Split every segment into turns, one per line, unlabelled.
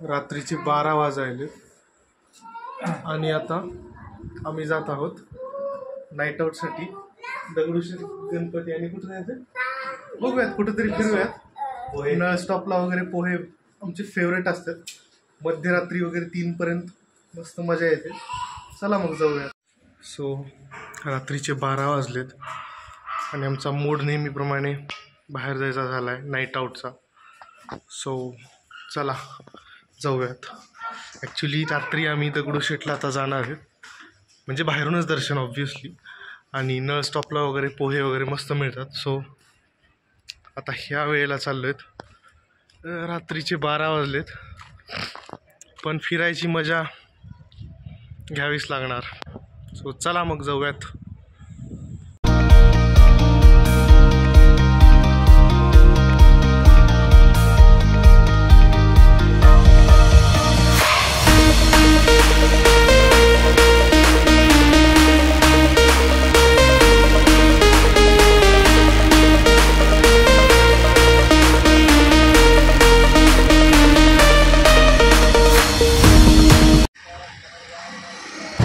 रात्रीचे 12 वाजले आणि आता आम्ही जात आहोत नाईट आउटसाठी दगडूशेठ गणपती. आणि कुठे जायचं बघूयात, कुठेतरी फिरूयात. नळ स्टॉपला वगैरे पोहे आमचे फेवरेट असतात. मध्यरात्री वगैरे 3 पर्यंत मस्त मजा येते. चला मग जाऊयात. सो रात्रीचे 12 वाजलेत आणि आमचा मूड नेहमीप्रमाणे बाहेर जायचा झाला आहे नाईट आउटचा. सो चला जाऊयात. ॲक्च्युली रात्री आम्ही दगडूशेठला आता जाणार आहेत, म्हणजे बाहेरूनच दर्शन ऑब्व्हियसली. आणि नळ स्टॉपला वगैरे पोहे वगैरे मस्त मिळतात. सो आता ह्या वेळेला चाललो आहेत. रात्रीचे 12 वाजलेत पण फिरायची मजा घ्यावीच लागणार. सो चला मग जाऊयात.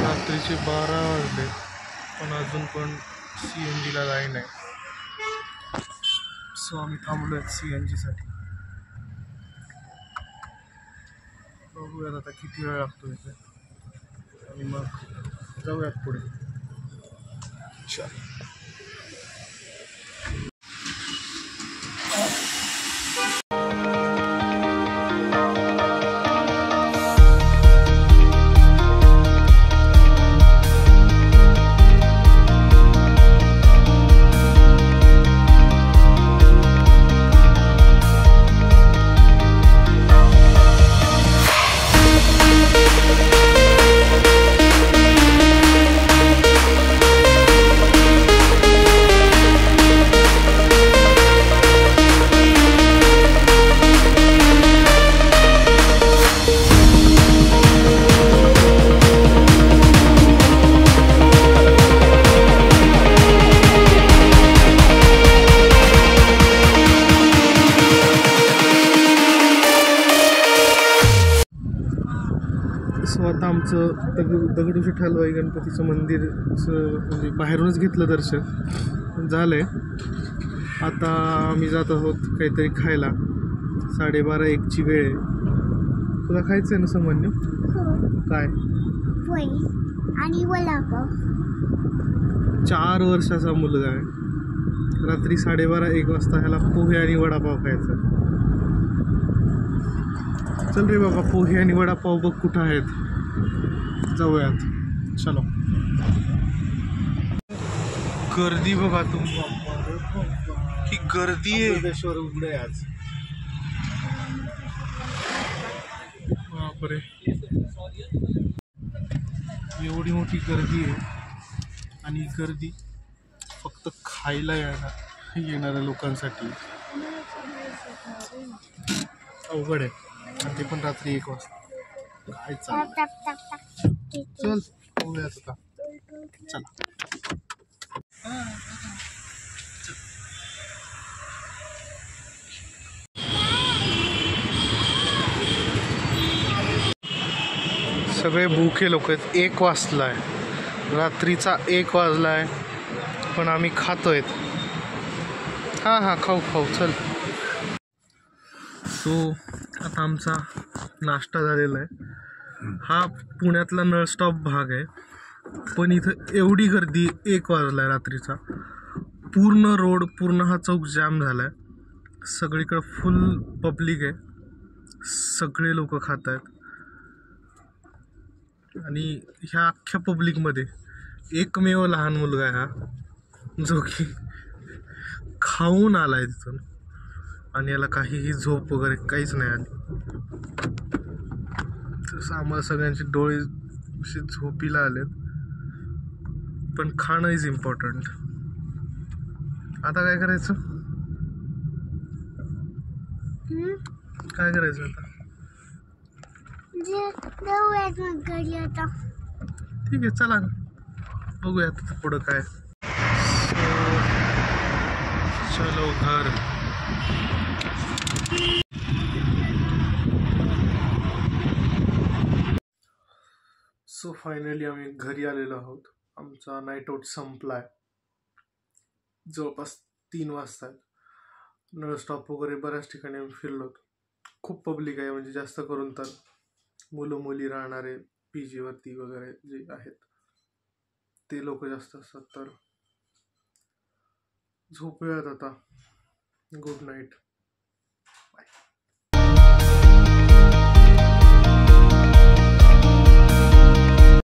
रात्रीचे 12 वाजले पण अजून पण CNGला लाईन आहे. सो आम्ही थांबलो आहेत CNGसाठी. बघूयात आता किती वेळ लागतो इथे आणि मग जाऊयात पुढे. चल. सो आता आमचं दगडूशेठ हलवाई गणपतीचं मंदिरचं म्हणजे बाहेरूनच घेतलं दर्शन झालं आहे. आता आम्ही जात आहोत काहीतरी खायला. 12:30-1ची वेळ आहे. तुला खायचं आहे ना सामान्य? काय?
पोहे आणि वडापाव.
4 वर्षाचा मुलगा आहे. रात्री 12:30-1 वाजता ह्याला पोहे आणि वडापाव खायचा. चल रे बाबा, पोहे आणि वडापाव बघ कुठं आहेत. जाऊयात. चलो. गर्दी बघा तुम्ही, ही गर्दी आहे. उघडे आज. बापरे, एवढी मोठी गर्दी आहे. आणि गर्दी फक्त खायला येणाऱ्या लोकांसाठी अवघड आहे. आणि ते पण रात्री 1 वाजता. काय चाललं? चल बघूयात आता. चला. सगळे भूखे लोक आहेत. 1 वाजलाय, रात्रीचा 1 वाजलाय पण आम्ही खातोय. हां खाऊ चल. सो आता आमचा नाश्ता झालेला आहे. हा पुण्यातला नळ स्टॉप भाग आहे पण इथं एवढी गर्दी. 1 वाजला आहे रात्रीचा. पूर्ण रोड, पूर्ण हा चौक जाम झाला आहे. सगळीकडं फुल पब्लिक आहे. सगळे लोक खात आहेत. आणि ह्या अख्ख्या पब्लिकमध्ये एकमेव लहान मुलगा आहे हा, जो की खाऊन आला आहे तिथून. आणि याला काहीही झोप वगैरे काहीच नाही आली. तसं आम्हाला सगळ्यांचे डोळे असे झोपीला आलेत. पण खाणं इज इम्पॉर्टंट. आता काय करायचं? काय करायचं आता? ठीक आहे, चला बघूयात पुढं काय. चलो घर. सो फायनली आम्ही घरी आलेलो आहोत. आमचा नाईट आऊट संपलाय. जवळपास 3 वाजता. नळ स्टॉप वगैरे बऱ्याच ठिकाणी आम्ही फिरलो. खूप पब्लिक आहे, म्हणजे जास्त करून तर मुलं मुली राहणारे PG वरती वगैरे जे आहेत ते लोक जास्त असतात. तर झोपूयात आता. Good night.